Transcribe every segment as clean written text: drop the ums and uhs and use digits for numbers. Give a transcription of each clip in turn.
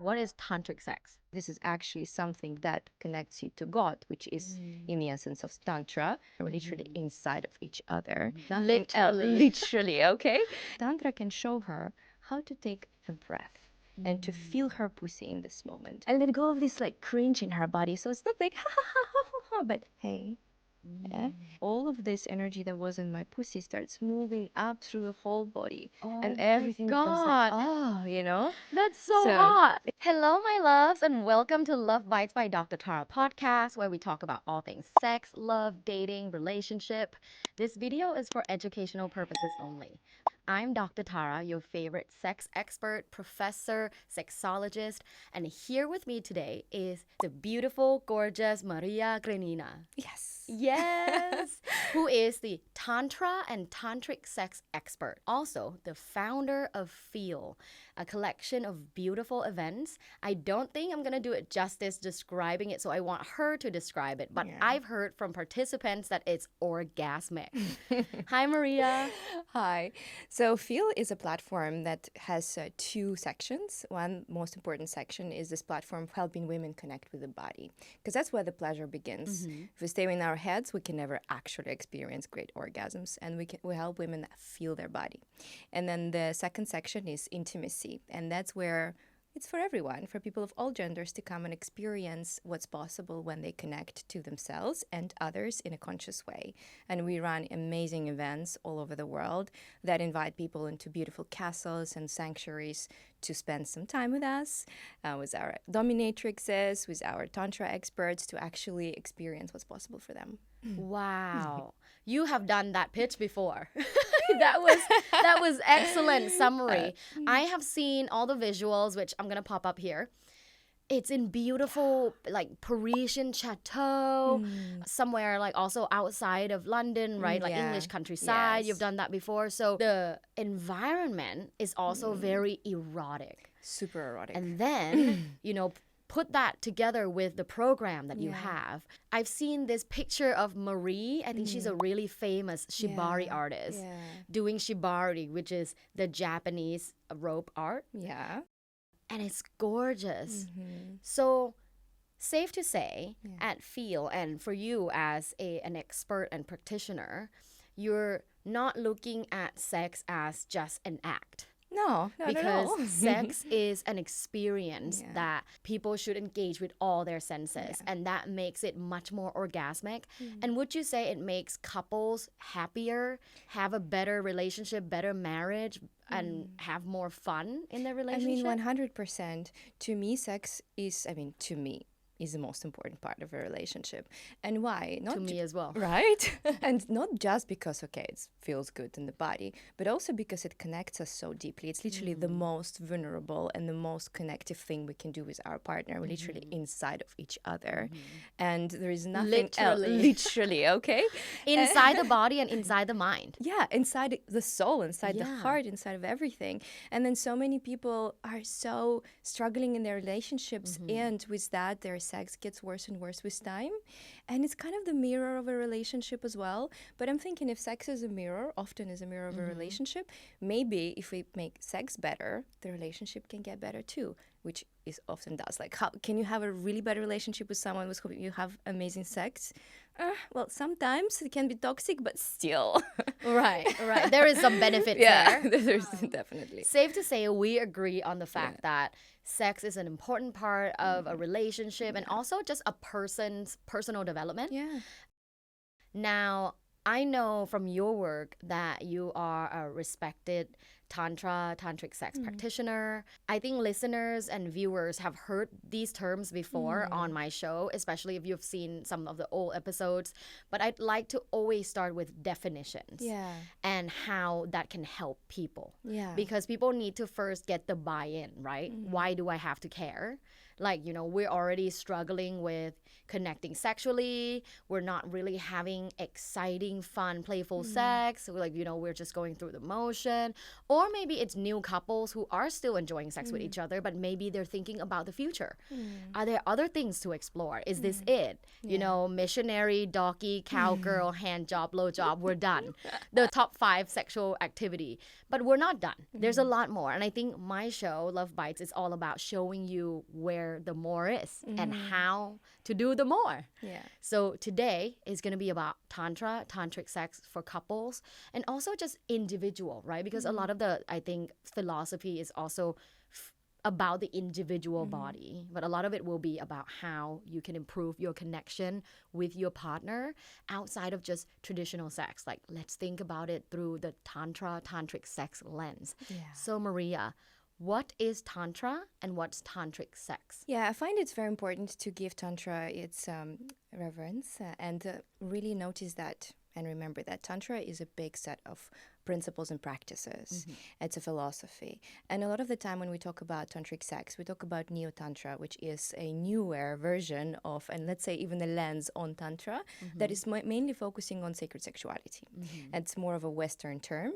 What is tantric sex? This is actually something that connects you to God, which is in the essence of Tantra, we're literally inside of each other. Literally, okay? Tantra can show her how to take a breath and to feel her pussy in this moment and let go of this like cringe in her body. So it's not like, ha ha ha ha ha, ha, but hey, yeah. All of this energy that was in my pussy starts moving up through the whole body, and everything becomes like, oh, That's so So hot. Hello, my loves, and welcome to Luvbites by Dr. Tara podcast, where we talk about all things sex, love, dating, relationship. This video is for educational purposes only. I'm Dr. Tara, your favorite sex expert, professor, sexologist, and here with me today is the beautiful, gorgeous Mariya Grinina. Yes, who is the Tantra and Tantric sex expert. Also, the founder of Feel, a collection of beautiful events. I don't think I'm going to do it justice describing it, so I want her to describe it. But I've heard from participants that it's orgasmic. Hi, Mariya. Hi. So Feel is a platform that has two sections. One most important section is this platform helping women connect with the body, because that's where the pleasure begins. If we stay in our heads, we can never actually experience great orgasms, and we help women feel their body. And then the second section is intimacy, and that's where it's for everyone, for people of all genders to come and experience what's possible when they connect to themselves and others in a conscious way. And we run amazing events all over the world that invite people into beautiful castles and sanctuaries to spend some time with us, with our dominatrixes, with our Tantra experts, to actually experience what's possible for them. Wow. You have done that pitch before. that was excellent summary. I have seen all the visuals, which I'm gonna pop up here. It's in beautiful, like, Parisian chateau, somewhere like also outside of London, right? Like English countryside. Yes. You've done that before. So the environment is also very erotic. Super erotic. And then, put that together with the program that you have. I've seen this picture of Marie. I think she's a really famous shibari artist doing shibari, which is the Japanese rope art. Yeah. And it's gorgeous. So safe to say, at Feel, and for you as an expert and practitioner, you're not looking at sex as just an act. No, not at all. Because sex is an experience that people should engage with all their senses, and that makes it much more orgasmic. And would you say it makes couples happier, have a better relationship, better marriage, and have more fun in their relationship? 100%. To me, sex is, is the most important part of a relationship. And why? To me as well. Right? And not just because, it feels good in the body, but also because it connects us so deeply. It's literally the most vulnerable and the most connective thing we can do with our partner. We're literally inside of each other. And there is nothing else. Literally, okay? Inside the body and inside the mind. Yeah, inside the soul, inside the heart, inside of everything. And then so many people are so struggling in their relationships, and with that, their sex gets worse and worse with time. And it's kind of the mirror of a relationship as well. But I'm thinking, if sex is a mirror, often is a mirror of a relationship, maybe if we make sex better, the relationship can get better too, which is often does. Like, how can you have a really better relationship with someone with whom you have amazing sex? Well, sometimes it can be toxic, but still. Right. There is some benefit there. There's definitely. Safe to say, we agree on the fact that sex is an important part of a relationship and also just a person's personal development. Yeah. Now, I know from your work that you are a respected tantric sex practitioner. I think listeners and viewers have heard these terms before on my show, especially if you've seen some of the old episodes. But I'd like to always start with definitions and how that can help people. Yeah. Because people need to first get the buy-in, right? Why do I have to care? Like, we're already struggling with connecting sexually. We're not really having exciting, fun, playful sex. So like, we're just going through the motion. Or maybe it's new couples who are still enjoying sex with each other, but maybe they're thinking about the future. Are there other things to explore? Is this it? Missionary, doggy, cowgirl, hand job, blow job, we're done. The top 5 sexual activity. But we're not done. There's a lot more. And I think my show, Love Bites, is all about showing you where the more is and how to do the more. Yeah. So today is going to be about Tantra, Tantric sex for couples, and also just individual, right? Because a lot of the, I think, philosophy is also about the individual body, but a lot of it will be about how you can improve your connection with your partner outside of just traditional sex. Like, let's think about it through the tantric sex lens. Yeah. So Mariya, what is Tantra and what's tantric sex? Yeah, I find it's very important to give Tantra its reverence and really notice that and remember that Tantra is a big set of principles and practices. It's a philosophy. And a lot of the time when we talk about tantric sex, we talk about neo-tantra, which is a newer version of, and let's say even a lens on tantra, that is mainly focusing on sacred sexuality. It's more of a Western term.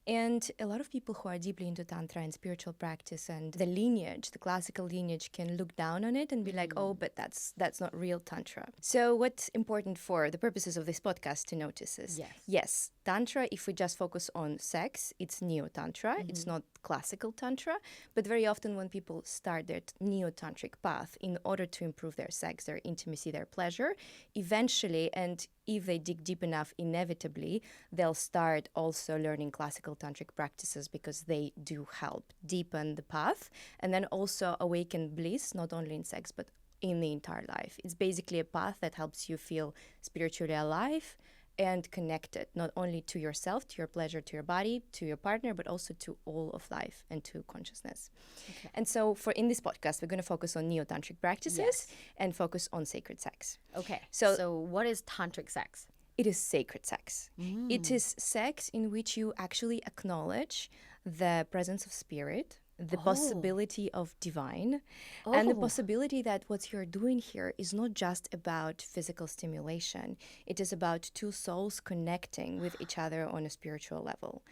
And a lot of people who are deeply into tantra and spiritual practice and the lineage, the classical lineage, can look down on it and be like, oh, but that's not real tantra. So what's important for the purposes of this podcast to notice is, yes, tantra, if we just focus on sex, it's neo-tantra. It's not classical tantra. But very often when people start their neo-tantric path in order to improve their sex, their intimacy, their pleasure, eventually, and if they dig deep enough, inevitably, they'll start also learning classical tantric practices because they do help deepen the path and then also awaken bliss, not only in sex, but in the entire life. It's basically a path that helps you feel spiritually alive and connected, not only to yourself, to your pleasure, to your body, to your partner, but also to all of life and to consciousness. Okay. And so in this podcast, we're going to focus on neo-tantric practices and focus on sacred sex. Okay. So what is tantric sex? It is sacred sex. It is sex in which you actually acknowledge the presence of spirit, the possibility of divine, and the possibility that what you're doing here is not just about physical stimulation. It is about two souls connecting with each other on a spiritual level.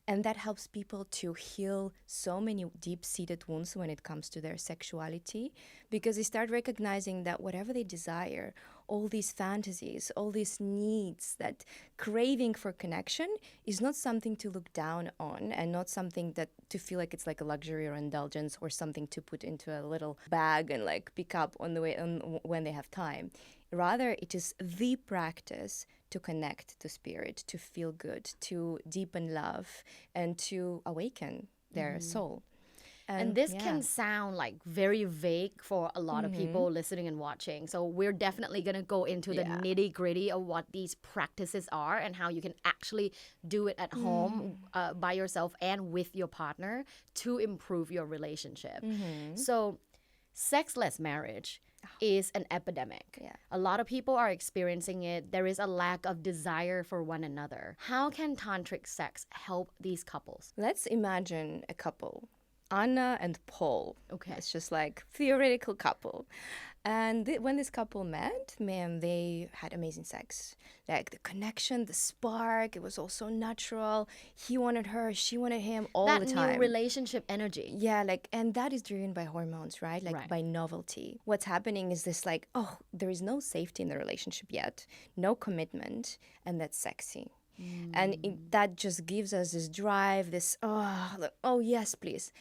And that helps people to heal so many deep-seated wounds when it comes to their sexuality, because they start recognizing that whatever they desire, all these fantasies, all these needs, that craving for connection is not something to look down on and not something that to feel like it's like a luxury or indulgence or something to put into a little bag and like pick up on the way when they have time. Rather, it is the practice to connect to spirit, to feel good, to deepen love, and to awaken their soul. And this can sound like very vague for a lot of people listening and watching. So we're definitely going to go into the nitty gritty of what these practices are and how you can actually do it at home by yourself and with your partner to improve your relationship. So sexless marriage is an epidemic. Yeah. A lot of people are experiencing it. There is a lack of desire for one another. How can tantric sex help these couples? Let's imagine a couple, Anna and Paul. Okay. It's just like theoretical couple. And when this couple met, man, they had amazing sex. Like the connection, the spark, it was all so natural. He wanted her, she wanted him all the time. That new relationship energy. Yeah, and that is driven by hormones, right? By novelty. What's happening is this there is no safety in the relationship yet, no commitment, and that's sexy. And that just gives us this drive, this, oh, yes, please.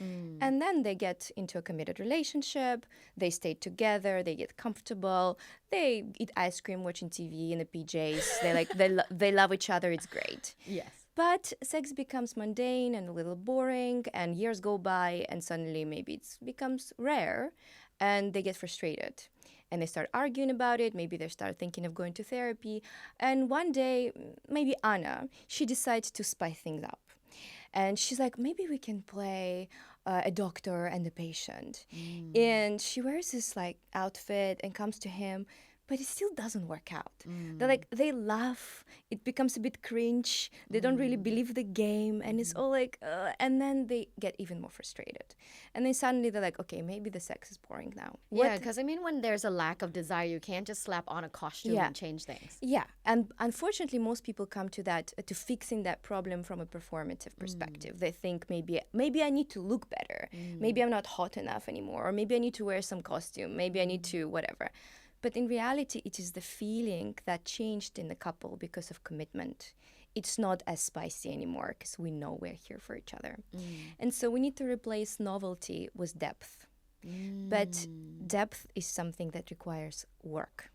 And then they get into a committed relationship. They stay together. They get comfortable. They eat ice cream, watching TV in the PJs. They love each other. It's great. Yes. But sex becomes mundane and a little boring, and years go by, and suddenly maybe it becomes rare, and they get frustrated. And they start arguing about it. Maybe they start thinking of going to therapy. And one day, maybe Anna, she decides to spice things up. And she's like, maybe we can play a doctor and a patient. And she wears this outfit and comes to him. but it still doesn't work out. They laugh, it becomes a bit cringe, they don't really believe the game, and it's all like, and then they get even more frustrated. And then suddenly they're like, okay, maybe the sex is boring now. Yeah, because I mean, when there's a lack of desire, you can't just slap on a costume Yeah. and change things. Yeah, and unfortunately, most people come to that to fixing that problem from a performative perspective. They think maybe I need to look better, maybe I'm not hot enough anymore, or maybe I need to wear some costume, maybe I need to whatever. But in reality, it is the feeling that changed in the couple because of commitment. It's not as spicy anymore because we know we're here for each other, and so we need to replace novelty with depth. But depth is something that requires work.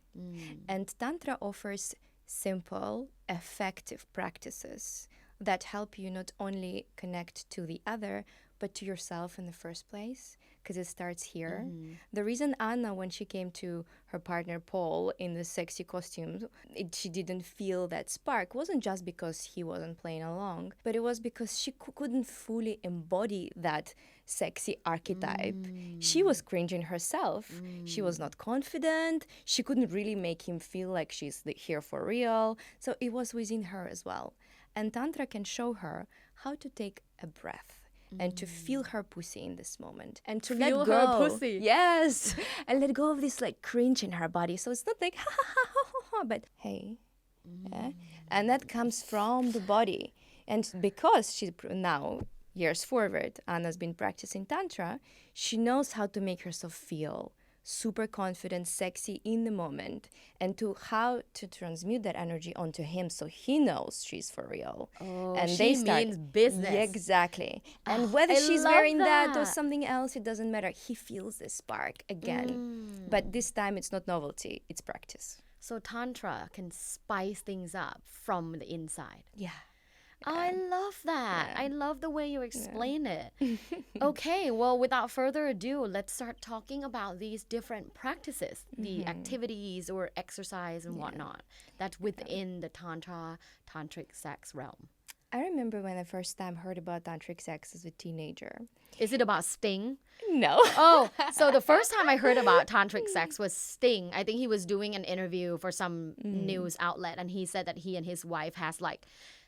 And Tantra offers simple, effective practices that help you not only connect to the other, but to yourself in the first place, because it starts here. The reason Anna, when she came to her partner Paul in the sexy costume, she didn't feel that spark wasn't just because he wasn't playing along, but it was because she couldn't fully embody that sexy archetype. She was cringing herself. She was not confident. She couldn't really make him feel like she's here for real. So it was within her as well. And Tantra can show her how to take a breath and to feel her pussy in this moment and to Feel let her go. pussy. Yes. And let go of this like cringe in her body. So it's not like ha ha ha ha ha, ha, but hey. Yeah? And that comes from the body. And because she now, years forward, Anna's been practicing Tantra, she knows how to make herself feel super confident, sexy in the moment, and to how to transmute that energy onto him so he knows she's for real. Oh, And she means business. Yeah, exactly. And whether I she's love wearing that or that. something else, it doesn't matter. He feels the spark again. But this time it's not novelty, it's practice. So Tantra can spice things up from the inside. Yeah. Oh, I love that. Yeah. I love the way you explain it. Okay, well, without further ado, let's start talking about these different practices, the activities or exercise and whatnot that's within the tantric sex realm. I remember when I first time heard about tantric sex as a teenager. Is it about Sting? No. Oh, so the first time I heard about tantric sex was Sting. I think he was doing an interview for some news outlet, and he said that he and his wife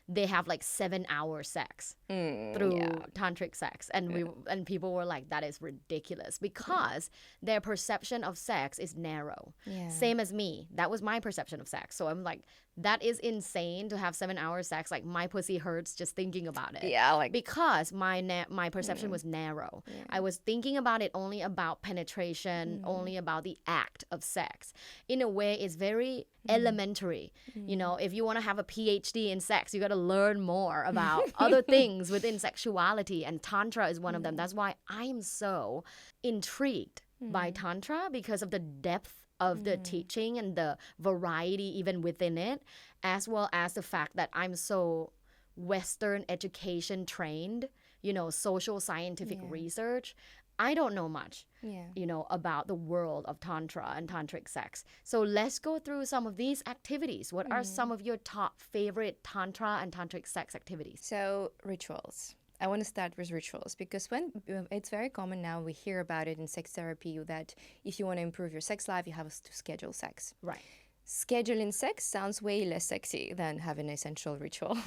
they have like 7-hour sex through tantric sex, and people were like, that is ridiculous, because their perception of sex is narrow. Same as me. That was my perception of sex. So I'm like, that is insane to have 7-hour sex. Like, my pussy hurts just thinking about it. Yeah, like because my perception was narrow. I was thinking about it only about penetration, only about the act of sex. In a way, it's very elementary. You know, if you want to have a PhD in sex, you got to learn more about other things within sexuality, and Tantra is one of them. That's why I'm so intrigued by Tantra, because of the depth of the teaching and the variety even within it, as well as the fact that I'm so Western education trained, you know, social scientific research. I don't know much, you know, about the world of Tantra and tantric sex. So let's go through some of these activities. What are some of your top favorite Tantra and tantric sex activities? So, rituals. I want to start with rituals because when it's very common now, we hear about it in sex therapy that if you want to improve your sex life, you have to schedule sex. Right. Scheduling sex sounds way less sexy than having an essential ritual.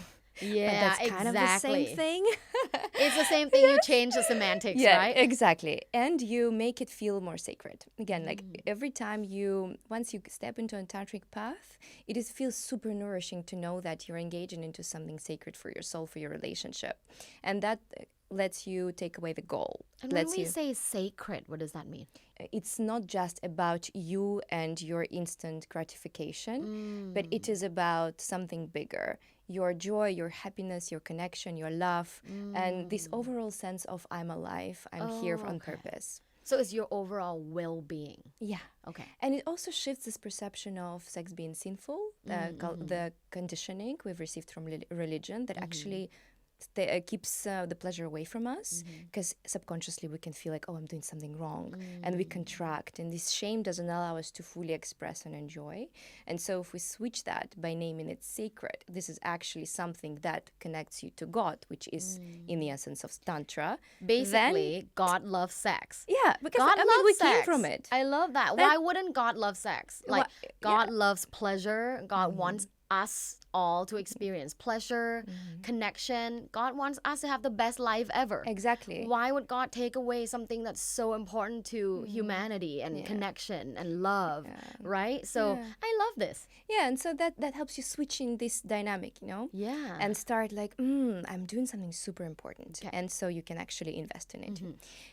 Yeah, but that's kind of the same thing. It's the same thing. You change the semantics, right? Exactly. And you make it feel more sacred. Again, like every time once you step into a tantric path, it feels super nourishing to know that you're engaging into something sacred for your soul, for your relationship. And that lets you take away the goal. And when we say sacred, what does that mean? It's not just about you and your instant gratification, but it is about something bigger. Your joy, your happiness, your connection, your love, and this overall sense of I'm alive, I'm here on purpose. So it's your overall well-being. Yeah. Okay. And it also shifts this perception of sex being sinful, the conditioning we've received from religion that actually keeps the pleasure away from us, because subconsciously we can feel like, oh, I'm doing something wrong, and we contract, and this shame doesn't allow us to fully express and enjoy. And so if we switch that by naming it sacred, this is actually something that connects you to God, which is in the essence of Tantra. Basically, God loves sex. Yeah, because God I mean, loves we sex. came from it. I love that. Why wouldn't God love sex? Like, God loves pleasure. God wants us all to experience pleasure, connection. God wants us to have the best life ever. Exactly. Why would God take away something that's so important to humanity and connection and love, right? So I love this. Yeah, and so that helps you switch in this dynamic, you know? Yeah. And start like, I'm doing something super important. Okay. And so you can actually invest in it.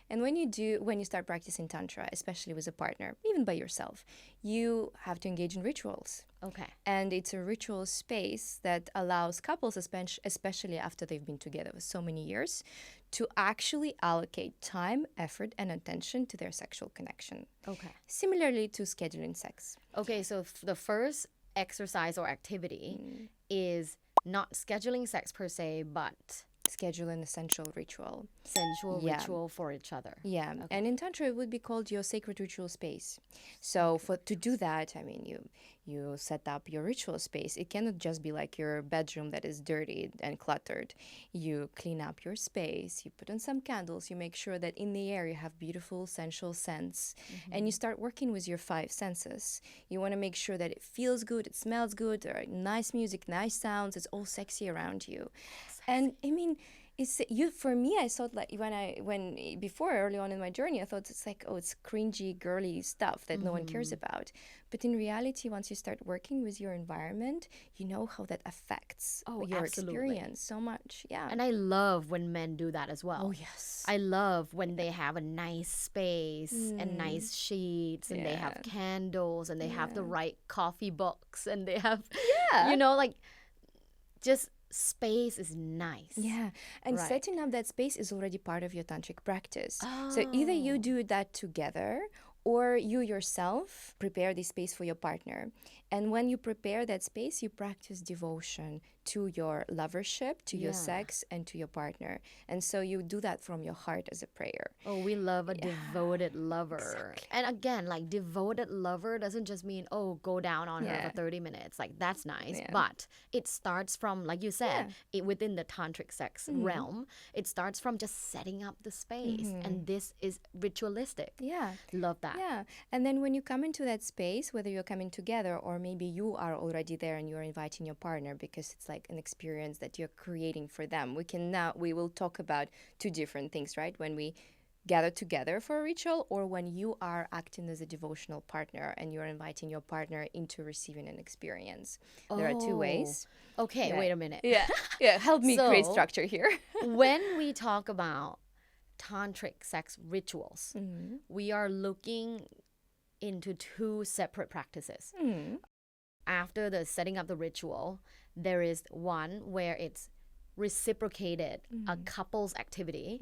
And when you start practicing Tantra, especially with a partner, even by yourself, you have to engage in rituals. Okay. And it's a ritual space that allows couples, especially after they've been together for so many years, to actually allocate time, effort, and attention to their sexual connection. Okay. Similarly to scheduling sex. Okay, so the first exercise or activity is not scheduling sex per se, but Schedule an essential ritual. sensual ritual for each other. Yeah, and in Tantra it would be called your sacred ritual space. So to do that, I mean, you set up your ritual space. It cannot just be like your bedroom that is dirty and cluttered. You clean up your space, you put on some candles, you make sure that in the air you have beautiful sensual scents, and you start working with your 5 senses. You want to make sure that it feels good, it smells good, there are nice music, nice sounds, it's all sexy around you. And I mean, it's you for me. I thought like when before early on in my journey, I thought it's like, oh, it's cringy, girly stuff that no one cares about. But in reality, once you start working with your environment, you know how that affects your experience so much. Yeah. And I love when men do that as well. Oh yes. I love when they have a nice space and nice sheets and they have candles and they have the right coffee books and they have, you know, like just space is nice. Yeah, and setting up that space is already part of your tantric practice. So either you do that together or you yourself prepare the space for your partner. And when you prepare that space, you practice devotion to your lovership, to your sex, and to your partner. And so you do that from your heart as a prayer. Oh, we love a devoted lover. Exactly. And again, like devoted lover doesn't just mean, oh, go down on her for 30 minutes. Like that's nice. But it starts from, like you said, within the tantric sex realm, it starts from just setting up the space. And this is ritualistic. Yeah. Love that. Yeah. And then when you come into that space, whether you're coming together or maybe you are already there and you're inviting your partner because it's like an experience that you're creating for them. We will talk about 2 different things, right? When we gather together for a ritual or when you are acting as a devotional partner and you're inviting your partner into receiving an experience. There are 2 ways. Okay, wait a minute. Yeah, help me create structure here. When we talk about tantric sex rituals, we are looking into 2 separate practices. After the setting up the ritual, there is one where it's reciprocated, a couple's activity,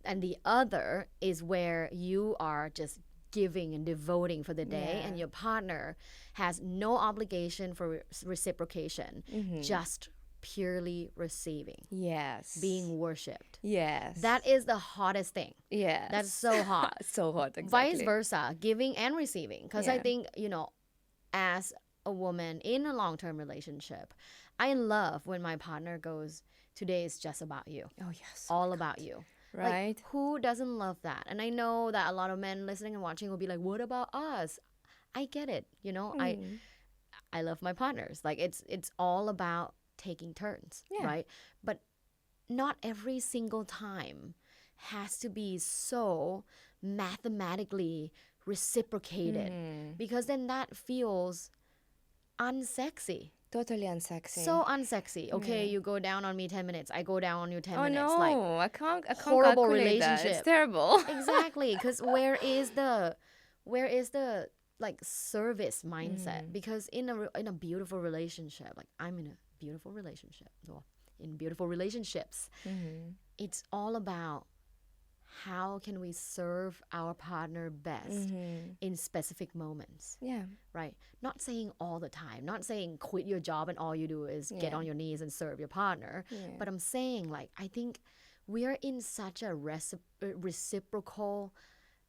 and the other is where you are just giving and devoting for the day, and your partner has no obligation for reciprocation, just purely receiving. Yes. Being worshipped. Yes. That is the hottest thing. Yes. That's so hot. So hot, exactly. Vice versa, giving and receiving. Because I think, you know, as a woman in a long-term relationship, I love when my partner goes, today is just about you. Oh, yes. All about you. Right. Like, who doesn't love that? And I know that a lot of men listening and watching will be like, what about us? I get it. You know, I love my partners. Like, it's all about taking turns, right? But not every single time has to be so mathematically reciprocated because then that feels unsexy. Totally unsexy. So unsexy. Okay, you go down on me 10 minutes. I go down on you 10 minutes. Oh no, Like, I can't horrible calculate that. relationship. It's terrible. Exactly, because where is the like service mindset? Because in a beautiful relationship, like I'm in a beautiful relationship, well, in beautiful relationships, it's all about how can we serve our partner best in specific moments. Yeah. Right? Not saying all the time, not saying quit your job and all you do is get on your knees and serve your partner. But I'm saying, like, I think we are in such a reciprocal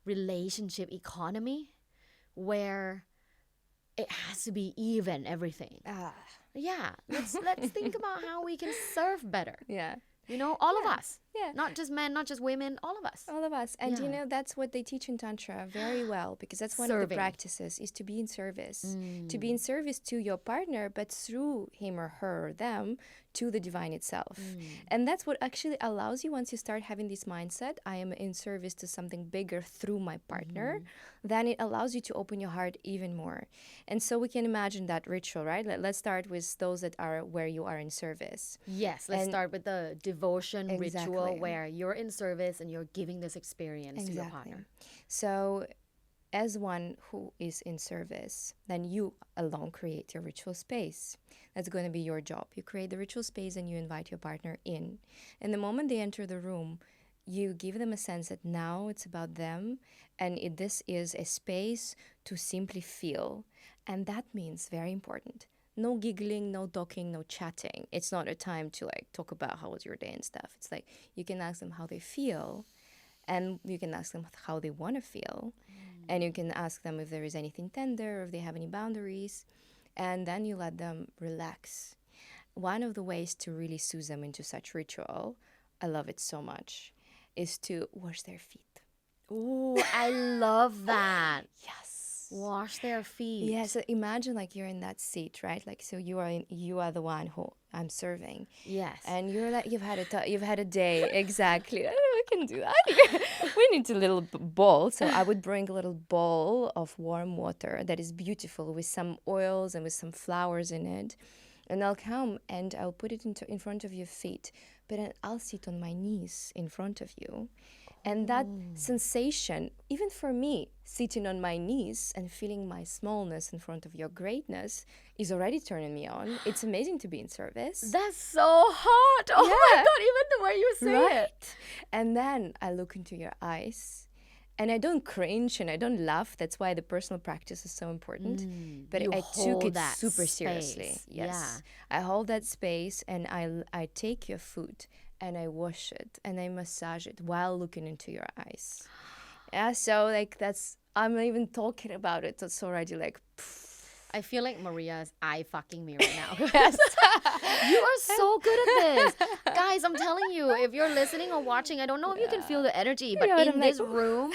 relationship economy where it has to be even everything. Yeah, let's think about how we can serve better. Yeah. You know, all of us. Yeah. Not just men, not just women, all of us. All of us. And you Yeah. know, that's what they teach in Tantra very well, because that's one of the Serving. practices, is to be in service. To be in service to your partner, but through him or her or them, to the divine itself. And that's what actually allows you, once you start having this mindset, I am in service to something bigger through my partner, then it allows you to open your heart even more. And so we can imagine that ritual, right? Let's start with those that are where you are in service. Yes, let's start with the devotion ritual Exactly. where you're in service and you're giving this experience to your partner. So as one who is in service, then you alone create your ritual space. That's going to be your job. You create the ritual space and you invite your partner in. And the moment they enter the room, you give them a sense that now it's about them, and this is a space to simply feel. And that means, very important, no giggling, no talking, no chatting. It's not a time to like talk about how was your day and stuff. It's like you can ask them how they feel, and you can ask them how they want to feel, and you can ask them if there is anything tender, or if they have any boundaries, and then you let them relax. One of the ways to really soothe them into such ritual, I love it so much, is to wash their feet. Ooh, I love that. Yes. Wash their feet. Yeah, so imagine like you're in that seat, right? Like, so you are the one who I'm serving. Yes. And you're like, you've had a day. Exactly. I don't know, we can do that. We need a little bowl. So I would bring a little bowl of warm water that is beautiful, with some oils and with some flowers in it. And I'll come and I'll put it in front of your feet. But then I'll sit on my knees in front of you. And that sensation, even for me, sitting on my knees and feeling my smallness in front of your greatness, is already turning me on. It's amazing to be in service. That's so hot. Oh my God, even the way you say it. And then I look into your eyes, and I don't cringe and I don't laugh. That's why the personal practice is so important. But I took it super seriously. Yes. I hold that space, and I take your foot and I wash it and I massage it while looking into your eyes. Yeah, so like I'm not even talking about it. It's already like, I feel like Maria's eye fucking me right now. Yes. You are so good at this. Guys, I'm telling you, if you're listening or watching, I don't know if you can feel the energy, but in this room,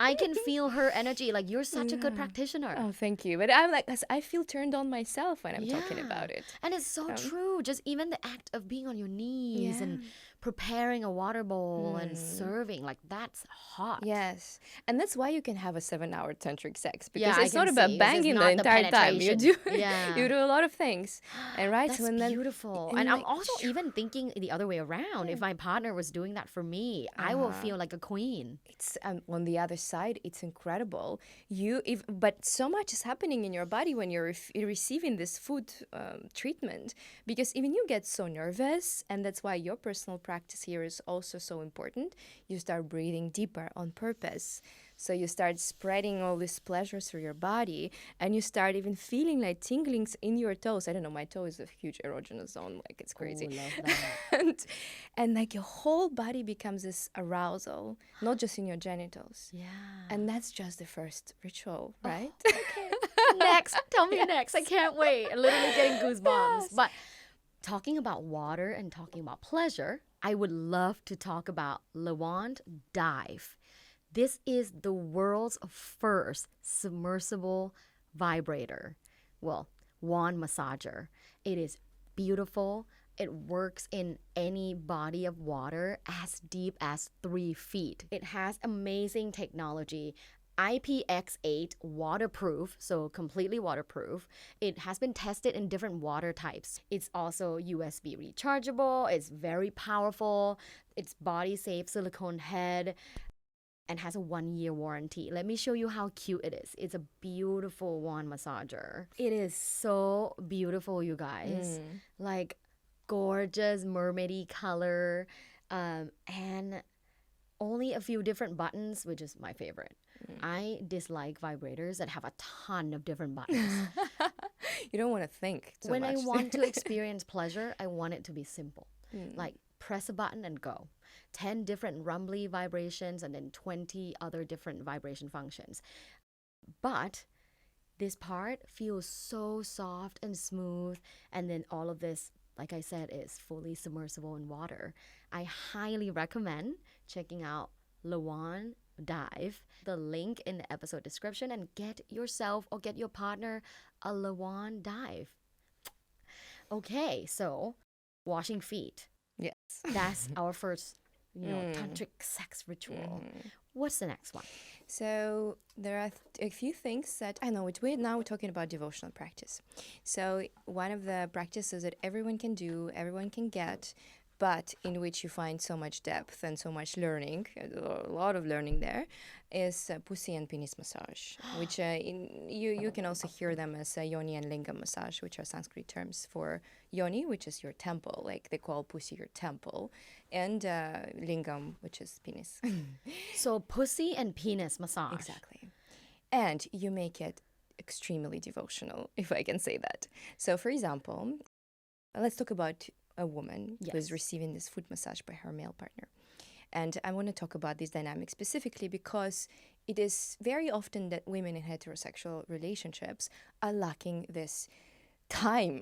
I can feel her energy. Like, you're such a good practitioner. Oh, thank you. But I'm like, I feel turned on myself when I'm talking about it. And it's so true. Just even the act of being on your knees and preparing a water bowl and serving, like, that's hot. Yes. And that's why you can have a 7-hour tantric sex, because Yeah, it's not about banging the entire time. You do a lot of things. And right, that's so beautiful. And I'm also even thinking the other way around. If my partner was doing that for me, I will feel like a queen. It's on the other side, it's incredible. But so much is happening in your body when you're receiving this food treatment, because even you get so nervous, and that's why your personal practice here is also so important. You start breathing deeper on purpose. So you start spreading all this pleasure through your body, and you start even feeling like tinglings in your toes. I don't know, my toe is a huge erogenous zone, like it's crazy. Oh, love that. and like your whole body becomes this arousal, not just in your genitals. Yeah. And that's just the first ritual, right? Okay. Next. Tell me next. I can't wait. I'm literally getting goosebumps. But talking about water and talking about pleasure, I would love to talk about Levant Dive. This is the world's first submersible vibrator. Well, wand massager. It is beautiful. It works in any body of water as deep as 3 feet. It has amazing technology. IPX8 waterproof, so completely waterproof. It has been tested in different water types. It's also USB rechargeable. It's very powerful. It's body safe silicone head and has a 1-year warranty. Let me show you how cute it is. It's a beautiful wand massager. It is so beautiful, you guys. Like, gorgeous mermaidy color. And only a few different buttons, which is my favorite. I dislike vibrators that have a ton of different buttons. You don't want to think so When much. I want to experience pleasure, I want it to be simple. Like press a button and go. 10 different rumbly vibrations and then 20 other different vibration functions. But this part feels so soft and smooth. And then all of this, like I said, is fully submersible in water. I highly recommend checking out Lawan Dive, the link in the episode description, and get yourself or get your partner a Lawan Dive. Okay, so washing feet. Yes. That's our first, tantric sex ritual. What's the next one? So there are a few things that I know. Now we're talking about devotional practice. So one of the practices that everyone can do, everyone can get, but in which you find so much depth and so much learning, a lot of learning there, is pussy and penis massage, which you can also hear them as yoni and lingam massage, which are Sanskrit terms for yoni, which is your temple, like they call pussy your temple, and lingam, which is penis. So pussy and penis massage. Exactly. And you make it extremely devotional, if I can say that. So, for example, let's talk about a woman who is receiving this foot massage by her male partner. And I want to talk about this dynamic specifically because it is very often that women in heterosexual relationships are lacking this time,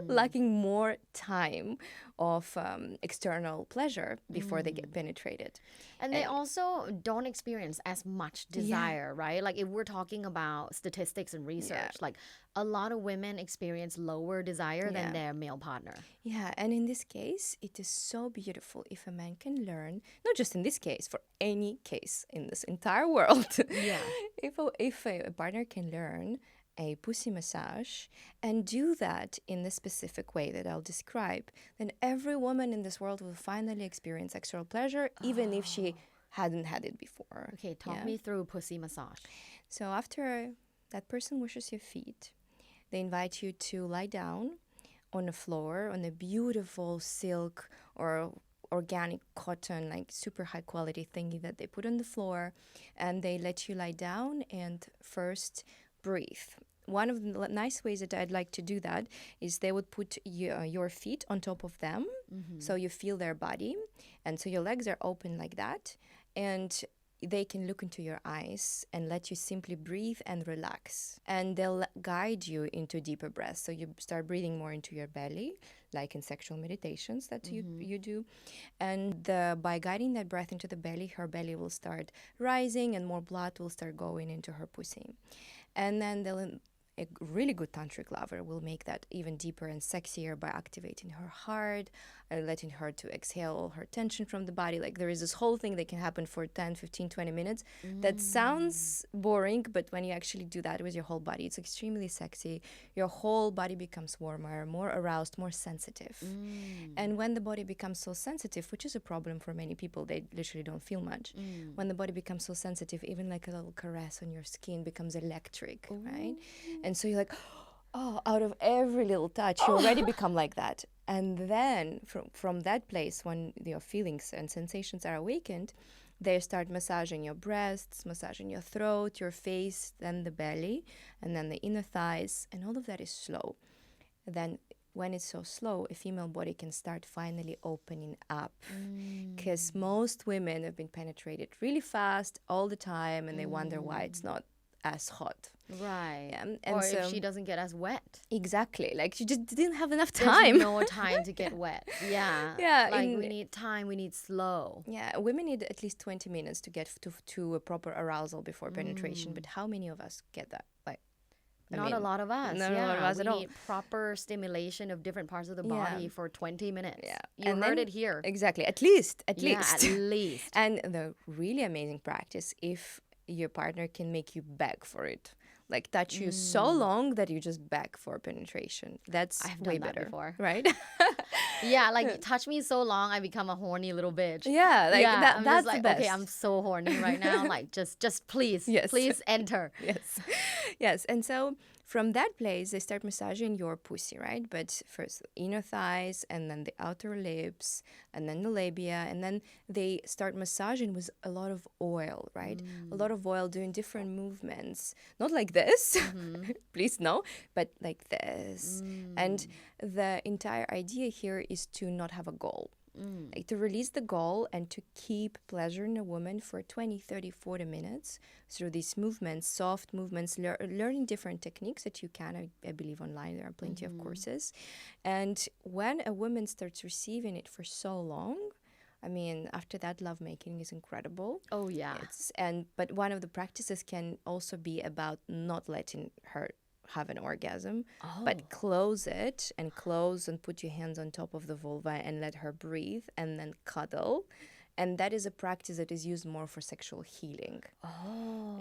lacking more time of external pleasure before they get penetrated. And they also don't experience as much desire, right? Like if we're talking about statistics and research, like a lot of women experience lower desire than their male partner. Yeah, and in this case, it is so beautiful if a man can learn, not just in this case, for any case in this entire world. If a partner can learn a pussy massage and do that in the specific way that I'll describe, then every woman in this world will finally experience sexual pleasure, even if she hadn't had it before. Okay, talk me through pussy massage. So after that person washes your feet, they invite you to lie down on the floor on a beautiful silk or organic cotton, like super high quality thingy that they put on the floor, and they let you lie down and first breathe. One of the nice ways that I'd like to do that is they would put your feet on top of them, so you feel their body, and so your legs are open like that, and they can look into your eyes and let you simply breathe and relax. And they'll guide you into deeper breaths. So you start breathing more into your belly, like in sexual meditations that you do. And by guiding that breath into the belly, her belly will start rising and more blood will start going into her pussy. And then a really good tantric lover will make that even deeper and sexier by activating her heart, letting her to exhale all her tension from the body. Like there is this whole thing that can happen for 10, 15, 20 minutes. That sounds boring, but when you actually do that with your whole body, it's extremely sexy. Your whole body becomes warmer, more aroused, more sensitive. And when the body becomes so sensitive, which is a problem for many people, they literally don't feel much. When the body becomes so sensitive, even like a little caress on your skin becomes electric, right? And so you're like, oh, out of every little touch, you already become like that. And then from that place, when your feelings and sensations are awakened, they start massaging your breasts, massaging your throat, your face, then the belly, and then the inner thighs. And all of that is slow. Then when it's so slow, a female body can start finally opening up. Because most women have been penetrated really fast all the time, and they wonder why it's not as hot. Right. Yeah. And or so, if she doesn't get as wet. Exactly. Like she just didn't have enough time. There's no time to get wet. Yeah. Yeah. Like we need time, we need slow. Yeah. Women need at least 20 minutes to get to a proper arousal before penetration. But how many of us get that? Like, not a lot of us. Not a lot of us at all. We need proper stimulation of different parts of the body for 20 minutes. Yeah. You heard it here. Exactly. At least. Yeah, at least. And the really amazing practice, if your partner can make you beg for it. Like touch you so long that you just beg for penetration. That's way better, before. Right? Yeah, like touch me so long, I become a horny little bitch. Yeah, like I'm that's just like, the best. okay, I'm so horny right now. Like just please, please enter. Yes. Yes, and so from that place, they start massaging your pussy, right? But first, inner thighs, and then the outer lips, and then the labia, and then they start massaging with a lot of oil, right? A lot of oil doing different movements. Not like this, please no, but like this. And the entire idea here is to not have a goal. Like to release the goal and to keep pleasuring a woman for 20, 30, 40 minutes through these movements, soft movements, learning different techniques that you can, I believe, online. There are plenty of courses. And when a woman starts receiving it for so long, I mean, after that, lovemaking is incredible. Oh, yeah. But one of the practices can also be about not letting her have an orgasm, but close it and close and put your hands on top of the vulva and let her breathe and then cuddle. And that is a practice that is used more for sexual healing.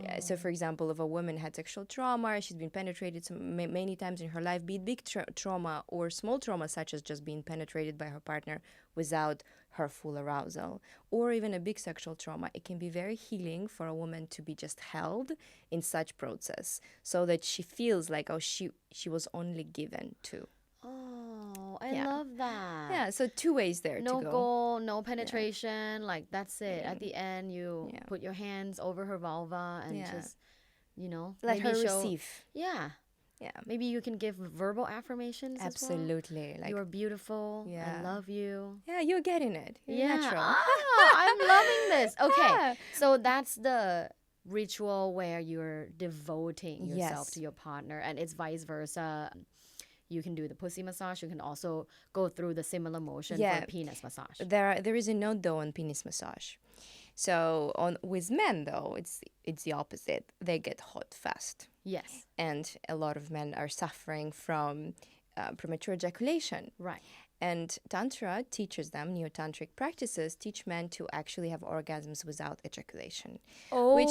Yeah, so, for example, if a woman had sexual trauma, she's been penetrated many times in her life, be it big trauma or small trauma, such as just being penetrated by her partner without her full arousal, or even a big sexual trauma, it can be very healing for a woman to be just held in such process so that she feels like, oh, she was only given to. Oh, I Yeah. love that. Yeah, so two ways there No to go. goal, no penetration. Like, that's it. At the end, you Yeah. put your hands over her vulva and Yeah. just, you know, Let maybe her show. receive. Yeah. Yeah. Maybe you can give verbal affirmations as well. Absolutely. Like, You're beautiful. I Yeah. love you. yeah, you're getting it. You're Yeah. natural. I'm loving this. Okay. Yeah. So that's the ritual where you're devoting yourself Yes. to your partner, and it's vice versa. You can do the pussy massage. You can also go through the similar motion Yeah. for penis massage. There is a note though on penis massage. So with men though, it's the opposite. They get hot fast, Yes. and a lot of men are suffering from premature ejaculation. Right. And Tantra teaches them, neo-tantric practices teach men to actually have orgasms without ejaculation. Which,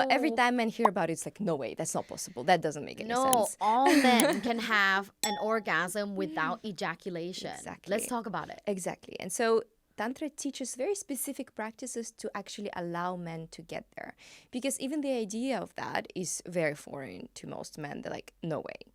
every time men hear about it, it's like, no way, that's not possible. That doesn't make any No, sense. all men can have an orgasm without ejaculation. Exactly. Let's talk about it. Exactly. And so Tantra teaches very specific practices to actually allow men to get there. Because even the idea of that is very foreign to most men. They're like, no way.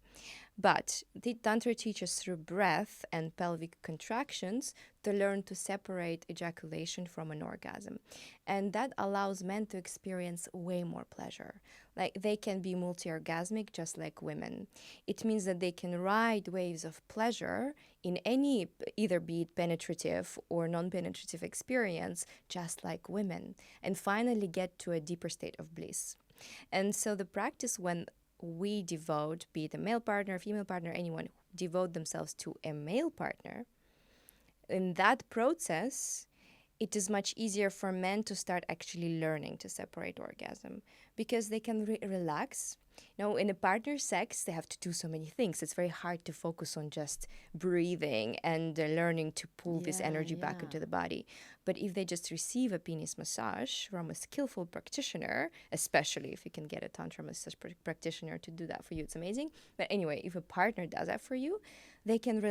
But the Tantra teaches through breath and pelvic contractions to learn to separate ejaculation from an orgasm. And that allows men to experience way more pleasure. Like they can be multi-orgasmic just like women. It means that they can ride waves of pleasure in any, either be it penetrative or non-penetrative experience, just like women, and finally get to a deeper state of bliss. And so the practice when we devote, be it a male partner, female partner, anyone, devote themselves to a male partner, in that process, it is much easier for men to start actually learning to separate orgasm because they can relax. In a partner sex, they have to do so many things. It's very hard to focus on just breathing and learning to pull this energy back into the body. But if they just receive a penis massage from a skillful practitioner, especially if you can get a tantra massage practitioner to do that for you, it's amazing. But anyway, if a partner does that for you, they can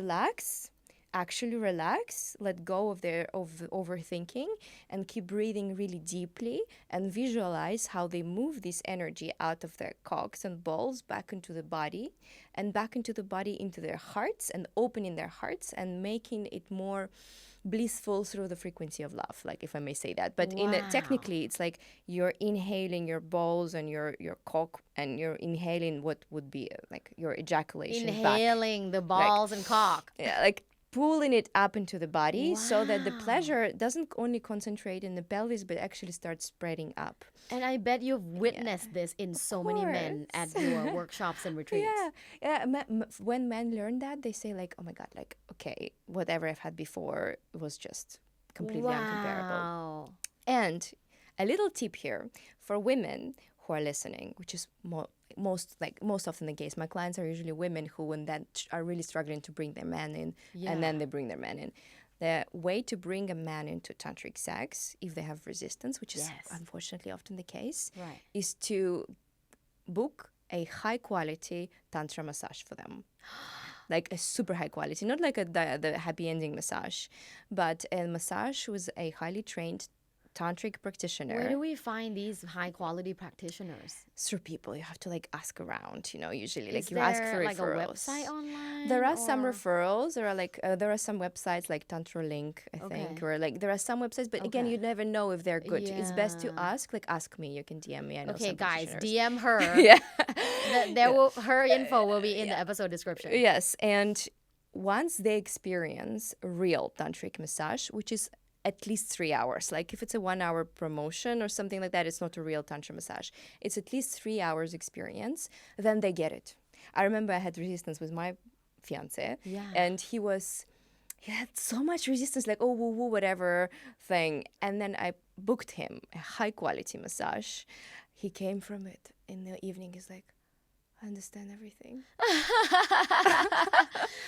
actually relax, let go of their overthinking, and keep breathing really deeply and visualize how they move this energy out of their cocks and balls back into the body and back into the body into their hearts and opening their hearts and making it more blissful through the frequency of love, like if I may say that. But technically it's like you're inhaling your balls and your cock, and you're inhaling what would be like your ejaculation Inhaling back. the balls and cock. Yeah, like pulling it up into the body so that the pleasure doesn't only concentrate in the pelvis but actually starts spreading up. And I bet you've witnessed this in so many men at your workshops and retreats. Yeah. When men learn that, they say like, oh my God, like, okay, whatever I've had before was just completely uncomparable. And a little tip here for women who are listening, which is most often the case. My clients are usually women who, when that are really struggling to bring their man in, and then they bring their man in. The way to bring a man into tantric sex, if they have resistance, which is unfortunately often the case, is to book a high quality tantra massage for them. Like a super high quality, not like the happy ending massage, but a massage with a highly trained tantric Where practitioner. do we find these high quality practitioners? Through people, you have to like ask around, usually Is like you ask there for like a referrals. website online? There are some or... referrals. There are some websites like Tantra Link, I think, Okay. or like there are some websites, but again, Okay. you never know if they're good. It's best to Yeah. ask. Like ask me. You can DM me. I know Okay, some guys, practitioners. DM her. Yeah. There Yeah. will her info will be in the Yeah. episode description. Yes, and once they experience real tantric massage, which is at least 3 hours, like if it's a 1 hour promotion or something like that, it's not a real tantra massage. It's at least 3 hours experience, then they get it. I remember I had resistance with my fiance, Yeah. and he had so much resistance, like, oh, woo, woo, whatever thing. And then I booked him a high quality massage. He came from it in the evening. He's like, I understand everything.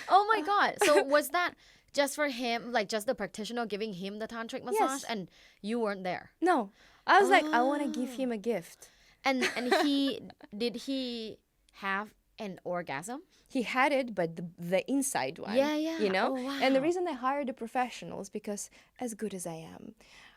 Oh my god. So was that just for him, like just the practitioner giving him the tantric massage, Yes. and you weren't there? No, I was like, I want to give Oh. him a gift. And did he have an orgasm? He had it, but the inside one. Yeah, yeah. Oh, And the wow. reason I hired the professionals, because as good as I am,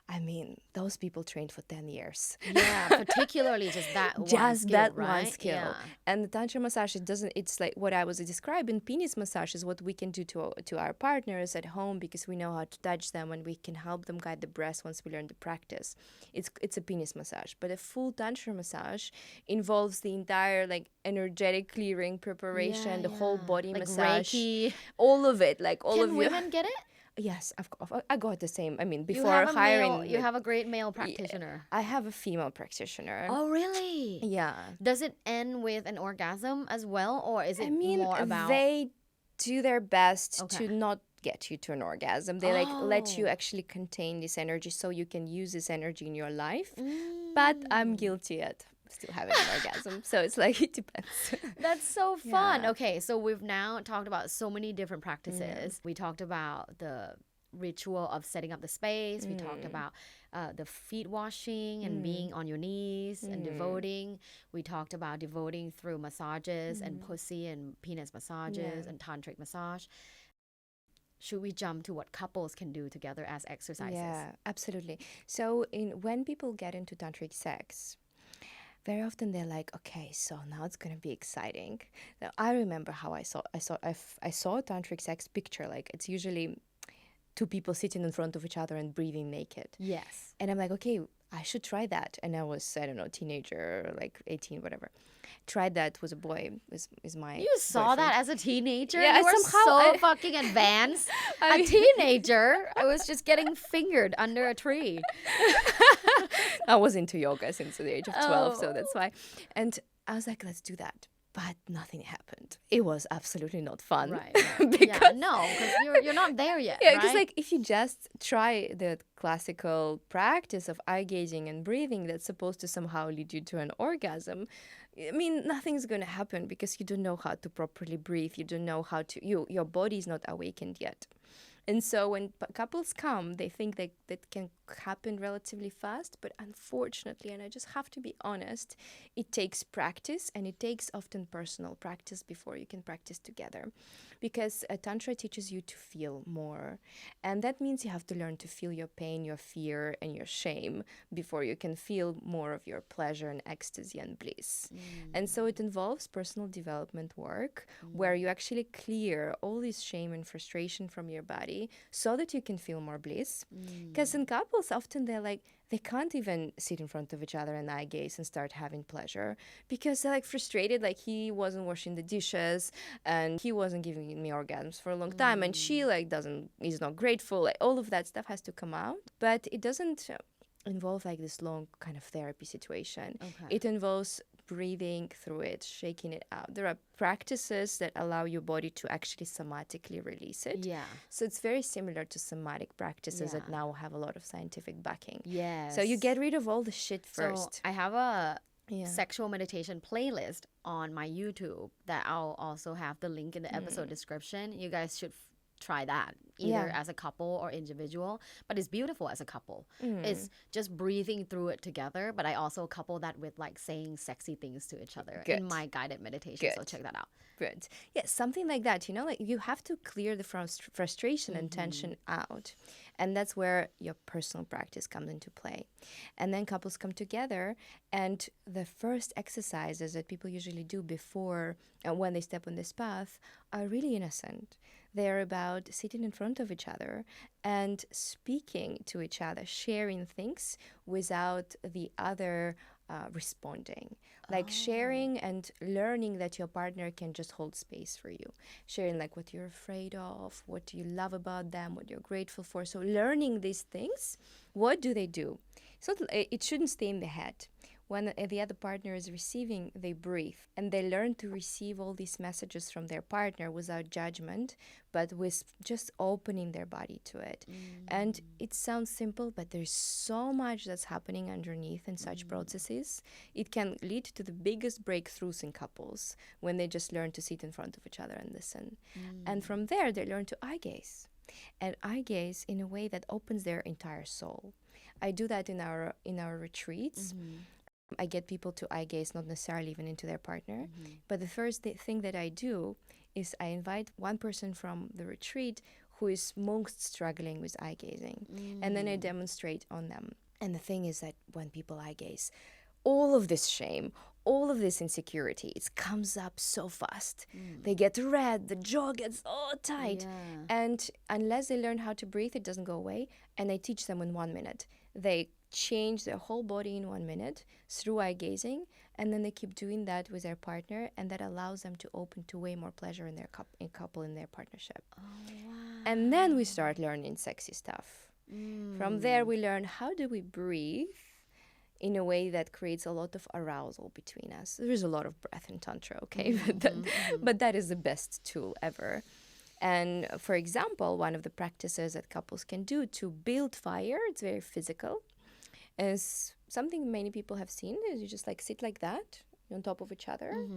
I mean, those people trained for 10 years. Yeah, particularly just that one Just skill, that right? one skill. Yeah. And the tantra massage, it's like what I was describing. Penis massage is what we can do to our partners at home, because we know how to touch them and we can help them guide the breath once we learn the practice. It's a penis massage. But a full tantra massage involves the entire like energetic clearing preparation, the whole body like massage, Reiki. all of it, like all Can of you. women get it? Yes, I got the same. I mean, You before have a hiring, male, you have a great male practitioner. I have a female practitioner. Oh, really? Yeah. Does it end with an orgasm as well, or is it I mean, more about? they do their best Okay. to not get you to an orgasm. They like let you Oh. actually contain this energy so you can use this energy in your life. But I'm guilty at still having an orgasm. So it's like, it depends. That's so fun. Yeah. Okay, so we've now talked about so many different practices. We talked about the ritual of setting up the space. We talked about the feet washing and being on your knees and devoting. We talked about devoting through massages and pussy and penis massages and tantric massage. Should we jump to what couples can do together as exercises? Yeah, absolutely. So when people get into tantric sex, very often they're like, okay, so now it's gonna be exciting. Now, I remember how I saw a tantric sex picture. Like, it's usually two people sitting in front of each other and breathing naked. Yes. And I'm like, okay, I should try that. And I was, I don't know, teenager, like 18, whatever. Tried that with a boy, is my You saw boyfriend. that as a teenager? Yeah, you were somehow so fucking advanced. A teenager, I was just getting fingered under a tree. I was into yoga since the age of 12, so Oh. that's why. And I was like, let's do that. But nothing happened. It was absolutely not fun. Right. Because yeah, no, because you're not there yet. yeah, right? because like if you just try the classical practice of eye gazing and breathing that's supposed to somehow lead you to an orgasm, I mean, nothing's going to happen because you don't know how to properly breathe. You don't know how to, your body is not awakened yet. And so when couples come, they think that can happen relatively fast, but unfortunately, and I just have to be honest, it takes practice, and it takes often personal practice before you can practice together. Because Tantra teaches you to feel more. And that means you have to learn to feel your pain, your fear, and your shame before you can feel more of your pleasure and ecstasy and bliss. And so it involves personal development work where you actually clear all this shame and frustration from your body so that you can feel more bliss. Because in couples, often they're like, they can't even sit in front of each other and eye gaze and start having pleasure because they're like frustrated, like he wasn't washing the dishes and he wasn't giving me orgasms for a long time and she like is not grateful. Like all of that stuff has to come out, but it doesn't involve like this long kind of therapy situation. Okay. It involves breathing through it, shaking it out. There are practices that allow your body to actually somatically release it. Yeah. So it's very similar to somatic practices that Yeah. now have a lot of scientific backing. Yes. So you get rid of all the shit first. So I have a Yeah. sexual meditation playlist on my YouTube that I'll also have the link in the episode description. You guys should try that either as a couple or individual, but it's beautiful as a couple. It's just breathing through it together, but I also couple that with like saying sexy things to each other in my guided meditation. So check that out. Good. Yeah, something like that. Like you have to clear the frustration and tension out. And that's where your personal practice comes into play. And then couples come together, and the first exercises that people usually do before and when they step on this path are really innocent. They're about sitting in front of each other and speaking to each other, sharing things without the other responding. Like sharing and learning that your partner can just hold space for you. Sharing like what you're afraid of, what you love about them, what you're grateful for. So learning these things, what do they do? So it shouldn't stay in the head. When the other partner is receiving, they breathe and they learn to receive all these messages from their partner without judgment, but with just opening their body to it. And it sounds simple, but there's so much that's happening underneath in such processes. It can lead to the biggest breakthroughs in couples when they just learn to sit in front of each other and listen. And from there, they learn to eye gaze. And eye gaze in a way that opens their entire soul. I do that in our retreats. I get people to eye gaze, not necessarily even into their partner. But the first thing that I do is I invite one person from the retreat who is most struggling with eye gazing. And then I demonstrate on them. And the thing is that when people eye gaze, all of this shame, all of this insecurity, it comes up so fast. They get red, the jaw gets all tight. And unless they learn how to breathe, it doesn't go away. And I teach them in 1 minute. They change their whole body in 1 minute through eye gazing, and then they keep doing that with their partner, and that allows them to open to way more pleasure in their couple in their partnership. And then we start learning sexy stuff. From there we learn how do we breathe in a way that creates a lot of arousal between us. There is a lot of breath in Tantra, okay? But that is the best tool ever. And for example, one of the practices that couples can do to build fire, it's very physical, is something many people have seen, is you just like sit like that on top of each other.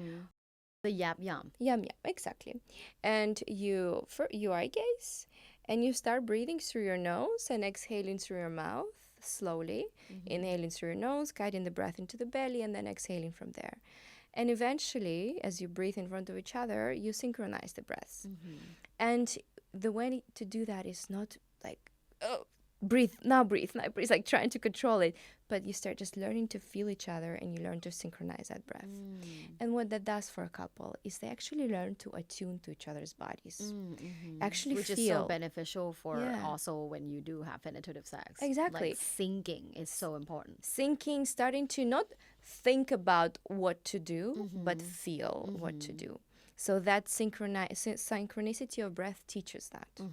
The yap yum. Yum yum, exactly. And you eye gaze, and you start breathing through your nose and exhaling through your mouth slowly. Inhaling through your nose, guiding the breath into the belly, and then exhaling from there. And eventually, as you breathe in front of each other, you synchronize the breaths. And the way to do that is not like, oh, breathe, like trying to control it. But you start just learning to feel each other, and you learn to synchronize that breath. And what that does for a couple is they actually learn to attune to each other's bodies. Actually Which feel. is so beneficial for also when you do have penetrative sex. Exactly. Like syncing is so important. Syncing, starting to not think about what to do, but feel what to do. So that synchronicity of breath teaches that.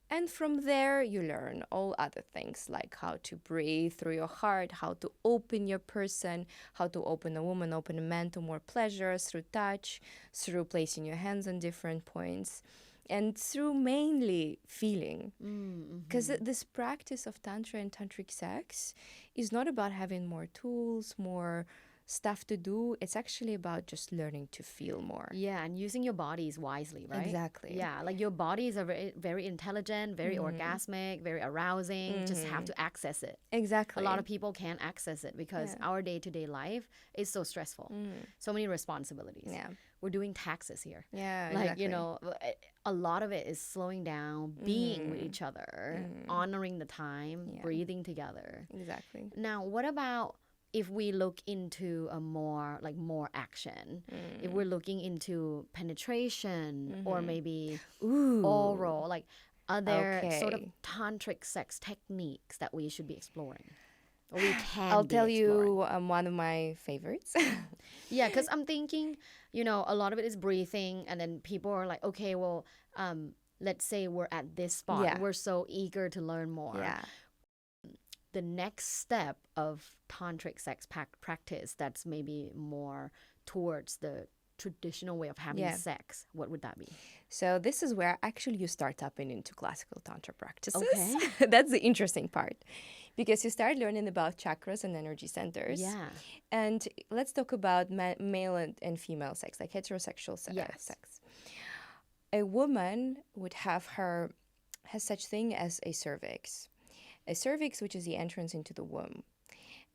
And from there, you learn all other things, like how to breathe through your heart, how to open your person, how to open a woman, open a man to more pleasure through touch, through placing your hands on different points, and through mainly feeling. Because this practice of Tantra and Tantric sex is not about having more tools, more stuff to do. It's actually about just learning to feel more. Yeah, and using your bodies wisely, right? Exactly. Yeah, like your bodies are very, very intelligent, very orgasmic, very arousing. Just have to access it. Exactly. A lot of people can't access it because our day-to-day life is so stressful. So many responsibilities. Yeah. We're doing taxes here. Yeah, Like, exactly. you know, a lot of it is slowing down, being with each other, honoring the time, breathing together. Exactly. Now, what about if we look into a more action, if we're looking into penetration or maybe oral, like are there sort of tantric sex techniques that we should be exploring? Or we can I'll be tell exploring? you one of my favorites. Yeah, because I'm thinking, you know, a lot of it is breathing, and then people are like, okay, well, let's say we're at this spot. Yeah. We're so eager to learn more. Yeah. The next step of tantric sex practice that's maybe more towards the traditional way of having sex, what would that be? So this is where actually you start tapping into classical Tantra practices. Okay. That's the interesting part, because you start learning about chakras and energy centers. Yeah. And let's talk about male and female sex, like heterosexual sex. a woman would has such thing as a cervix. A cervix, which is the entrance into the womb.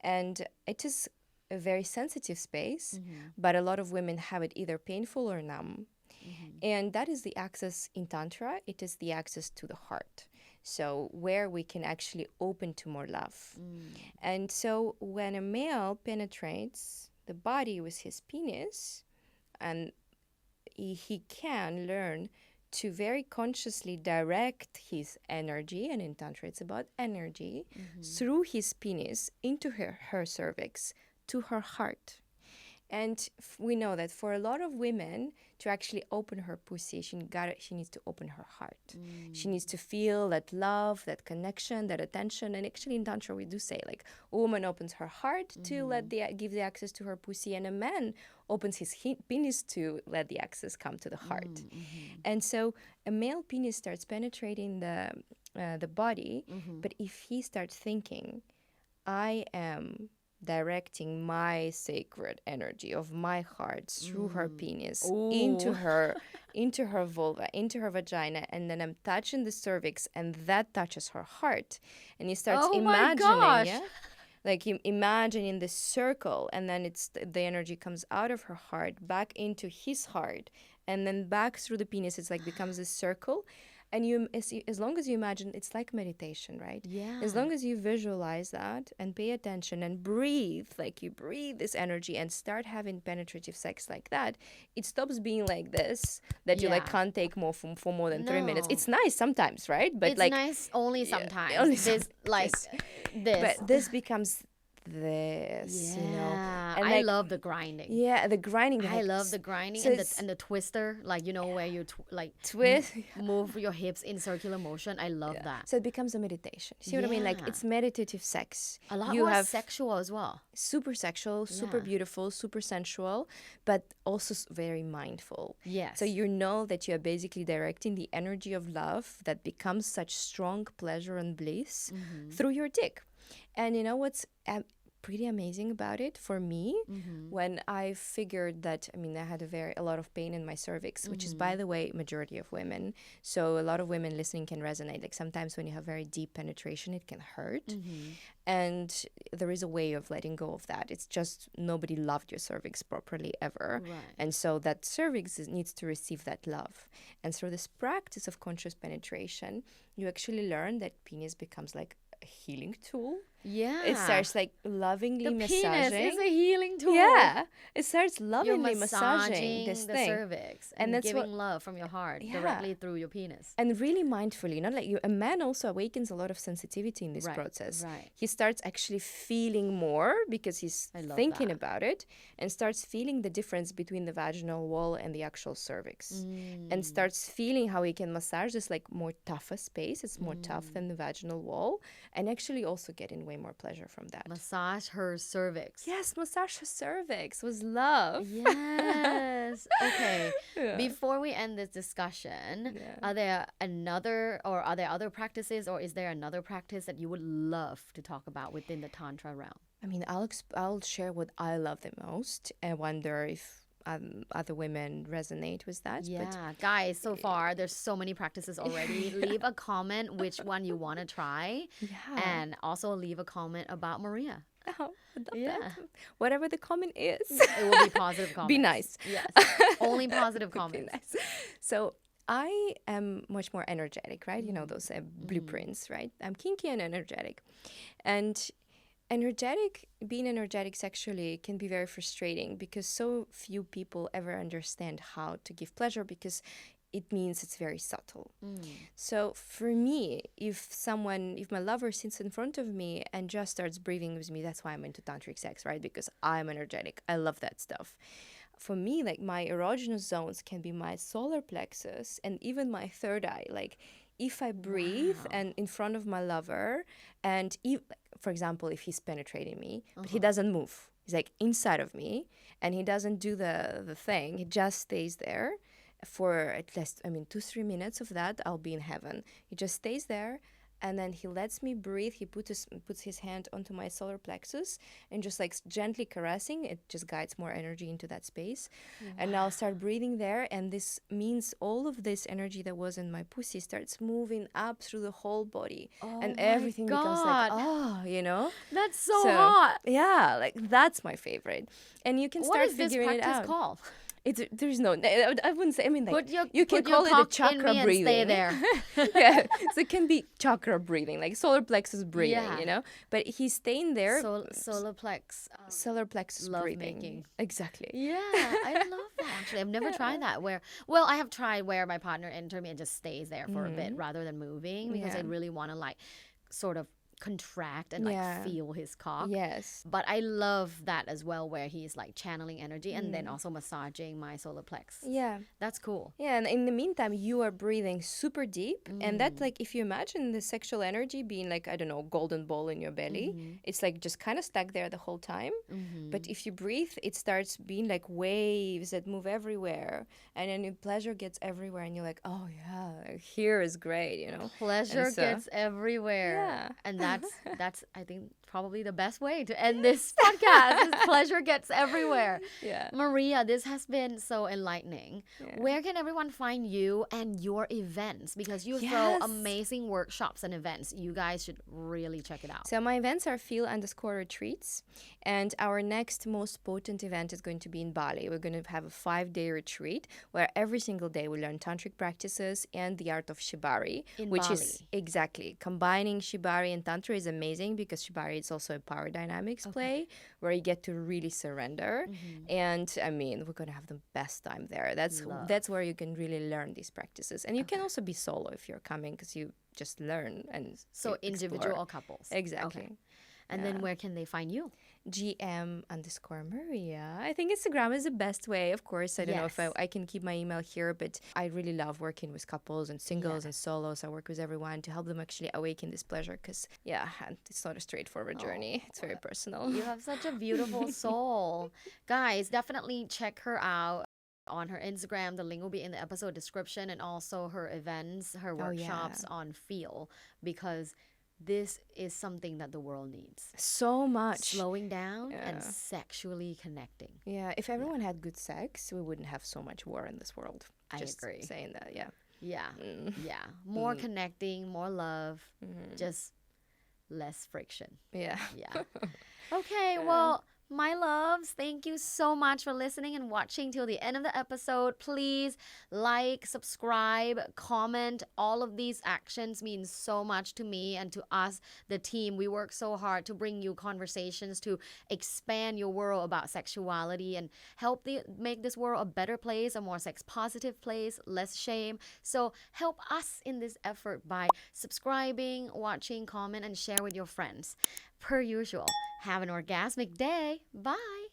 And it is a very sensitive space, but a lot of women have it either painful or numb. And that is the access in Tantra, it is the access to the heart. So where we can actually open to more love. And so when a male penetrates the body with his penis, and he can learn to very consciously direct his energy, and in Tantra it's about energy, through his penis into her cervix, to her heart. And we know that for a lot of women, to actually open her pussy, she needs to open her heart. She needs to feel that love, that connection, that attention. And actually in Tantra, we do say, like, a woman opens her heart to give the access to her pussy, and a man opens his penis to let the access come to the heart. And so a male penis starts penetrating the body, but if he starts thinking, I am directing my sacred energy of my heart through her penis into her vulva, into her vagina, and then I'm touching the cervix, and that touches her heart, and he starts imagining, yeah, like imagining this circle, and then the energy comes out of her heart back into his heart, and then back through the penis. It's like becomes this circle. And as long as you imagine, it's like meditation, right? Yeah. As long as you visualize that and pay attention and breathe, like you breathe this energy and start having penetrative sex like that, it stops being like this, that you like can't take more for more than 3 minutes. It's nice sometimes, right? But it's like nice only sometimes. Only this, like this. But this becomes this, you know. And I love the grinding. Yeah, the grinding. I love the grinding, so and the twister, like, you know, where you twist, move your hips in circular motion. I love that. So it becomes a meditation. See what I mean? Like, it's meditative sex. A lot more sexual as well. Super sexual, super beautiful, super sensual, but also very mindful. Yes. So you know that you are basically directing the energy of love that becomes such strong pleasure and bliss through your dick. And you know what's pretty amazing about it for me, when I figured that, I mean, I had a lot of pain in my cervix, which is, by the way, majority of women. So a lot of women listening can resonate. Like, sometimes when you have very deep penetration, it can hurt. And there is a way of letting go of that. It's just nobody loved your cervix properly ever. Right. And so that cervix needs to receive that love. And through this practice of conscious penetration, you actually learn that penis becomes like a healing tool. Yeah. It starts like lovingly massaging. Penis is a healing tool. Yeah. It starts lovingly massaging this the thing. Cervix and that's giving love from your heart directly through your penis. And really mindfully, not like a man also awakens a lot of sensitivity in this process. Right. He starts actually feeling more because he's thinking about it, and starts feeling the difference between the vaginal wall and the actual cervix. And starts feeling how he can massage this like more tougher space. It's more tough than the vaginal wall, and actually also getting way more pleasure from that. Massage her cervix. Yes, massage her cervix with love. Yes. Okay. Before we end this discussion, are there other practices, or is there another practice that you would love to talk about within the Tantra realm? I mean, I'll share what I love the most. I wonder if other women resonate with that. Yeah, but guys, so far there's so many practices already. Leave a comment which one you want to try, and also leave a comment about Mariya. Oh, I love that. Whatever the comment is, it will be positive comments. Be nice. Yes, only positive comments. Be nice. So I am much more energetic, right? You know those blueprints, right? I'm kinky and energetic, and being energetic sexually can be very frustrating because so few people ever understand how to give pleasure, because it means it's very subtle. So for me, if my lover sits in front of me and just starts breathing with me, that's why I'm into tantric sex, right? Because I'm energetic. I love that stuff. For me, like, my erogenous zones can be my solar plexus and even my third eye. Like, if I breathe and in front of my lover, and for example, if he's penetrating me, but he doesn't move, he's like inside of me, and he doesn't do the thing, he just stays there for at least 2-3 minutes of that, I'll be in heaven. He just stays there, and then he lets me breathe. He puts his hand onto my solar plexus and just like gently caressing. It just guides more energy into that space. And I'll start breathing there, and this means all of this energy that was in my pussy starts moving up through the whole body, Oh and my everything becomes like, God. oh, you know? That's so hot. Yeah, like that's my favorite. And you can What start is this figuring it practice out. called? There's no, I wouldn't say, I mean, like, you can Put your call it a cock in chakra me and breathing. stay there. Yeah, so it can be chakra breathing, like solar plexus breathing, Yeah. you know? But he's staying there, Solar plex. solar plexus Love breathing. making. Exactly. Yeah, I love that actually. I've never tried that well, I have tried where my partner enters me and just stays there for a bit rather than moving because I Yeah. really want to like sort of contract and like Yeah. feel his cock. Yes. But I love that as well where he's like channeling energy and then also massaging my solar plex. Yeah. That's cool. Yeah, and in the meantime, you are breathing super deep. And that, like, if you imagine the sexual energy being like, I don't know, golden ball in your belly, it's like just kind of stuck there the whole time. But if you breathe, it starts being like waves that move everywhere. And then your pleasure gets everywhere. And you're like, oh, yeah, like, here is great, you know? Pleasure And so- gets everywhere. Yeah. And that's I think probably the best way to end this podcast is pleasure gets everywhere. Yeah. Mariya, this has been so enlightening. Where can everyone find you and your events? Because you throw Yes. amazing workshops and events. You guys should really check it out. So my events are feel_retreats, and our next most potent event is going to be in Bali. We're going to have a 5-day retreat where every single day we learn tantric practices and the art of shibari, In which Bali. is exactly combining shibari and tantra is amazing because shibari is also a power dynamics play where you get to really surrender. And I mean, we're going to have the best time there. That's where you can really learn these practices, and you can also be solo if you're coming because you just learn and So you individual explore. or couples. Exactly. Okay. And then where can they find you? GM_Mariya. I think Instagram is the best way. Of course, I don't know if Yes. I can keep my email here, but I really love working with couples and singles and solos. I work with everyone to help them actually awaken this pleasure because, yeah, it's not a straightforward journey. It's very personal. You have such a beautiful soul. Guys, definitely check her out on her Instagram. The link will be in the episode description, and also her events, her workshops on Feel, because this is something that the world needs. So much. Slowing down and sexually connecting. Yeah, if everyone had good sex, we wouldn't have so much war in this world. I Just agree. saying that, yeah. Yeah. Yeah. More connecting, more love, just less friction. Yeah. Yeah. Okay, well, my loves, thank you so much for listening and watching till the end of the episode. Please like, subscribe, comment. All of these actions mean so much to me and to us, the team. We work so hard to bring you conversations to expand your world about sexuality and help make this world a better place, a more sex positive place, less shame. So help us in this effort by subscribing, watching, comment, and share with your friends. Per usual, have an orgasmic day. Bye.